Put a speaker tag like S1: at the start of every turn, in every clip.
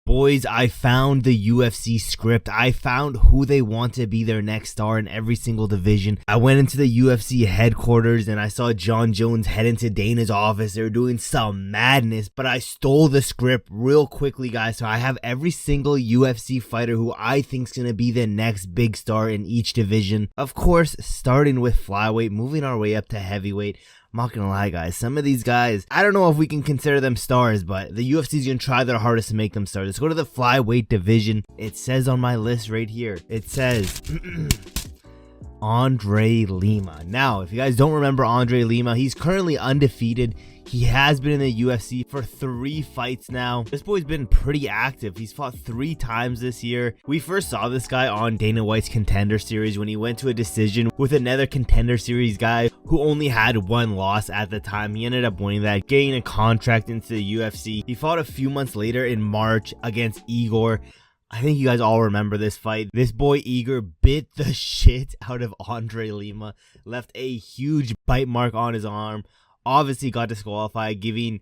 S1: Boys, I found the UFC script. I found who they want to be their next star in every single division. I went into the UFC headquarters and I saw John Jones head into Dana's office. They were doing some madness, but I stole the script real quickly, guys. So I have every single UFC fighter who I think is going to be the next big star in each division. Of course, starting with flyweight, moving our way up to heavyweight. I'm not gonna lie, guys, some of these guys, I don't know if we can consider them stars, but the UFC is gonna try their hardest to make them stars. Let's go to the flyweight division. It says on my list right here, it says Andre Lima. Now, if you guys don't remember Andre Lima, he's currently undefeated. He has been in the UFC for 3 fights now. This boy's been pretty active. He's fought 3 times this year. We first saw this guy on Dana White's Contender Series when he went to a decision with another Contender Series guy who only had 1 loss at the time. He ended up winning that, getting a contract into the UFC. He fought a few months later in March against Igor. I think you guys all remember this fight. This boy Igor bit the shit out of Andre Lima, left a huge bite mark on his arm. Obviously got disqualified, giving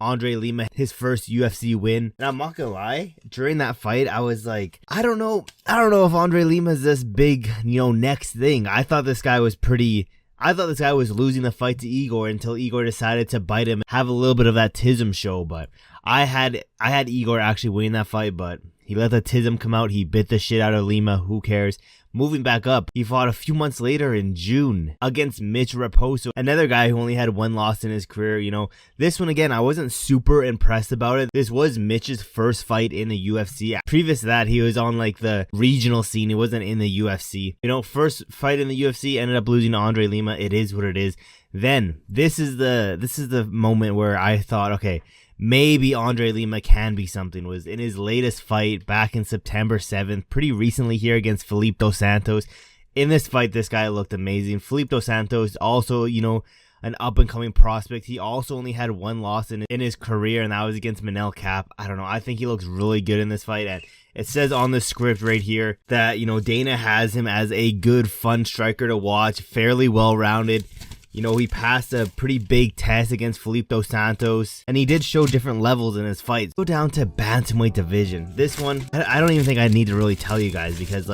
S1: Andre Lima his first UFC win. And I'm not gonna lie, during that fight, I was like, I don't know if Andre Lima is this big, next thing. I thought this guy was losing the fight to Igor until Igor decided to bite him, have a little bit of that tism show. But I had Igor actually winning that fight, but he let the tism come out. He bit the shit out of Lima. Who cares? Moving back up, he fought a few months later in June against Mitch Raposo, another guy who only had 1 loss in his career. This one, again, I wasn't super impressed about it. This was Mitch's first fight in the UFC. Previous to that, he was on like the regional scene. He wasn't in the UFC. First fight in the UFC, ended up losing to Andre Lima. It is what it is. Then this is the moment where I thought, okay, maybe Andre Lima can be something. Was in his latest fight back in September 7th, pretty recently here against Felipe Dos Santos. In this fight, this guy looked amazing. Felipe Dos Santos, also, an up-and-coming prospect. He also only had 1 loss in his career, and that was against Manel Cap. I don't know. I think he looks really good in this fight. And it says on the script right here that, Dana has him as a good, fun striker to watch, fairly well-rounded. He passed a pretty big test against Felipe Dos Santos, and he did show different levels in his fights. Go down to Bantamweight division. This one, I don't even think I need to really tell you guys because,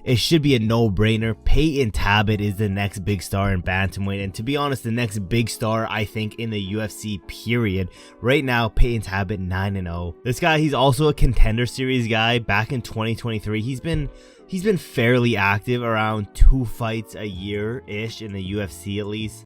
S1: it should be a no-brainer. Peyton Tabit is the next big star in Bantamweight, and to be honest, the next big star, I think, in the UFC, period. Right now, Peyton Tabit, 9-0. This guy, he's also a Contender Series guy. Back in 2023, he's been fairly active, around 2 fights a year-ish in the UFC at least.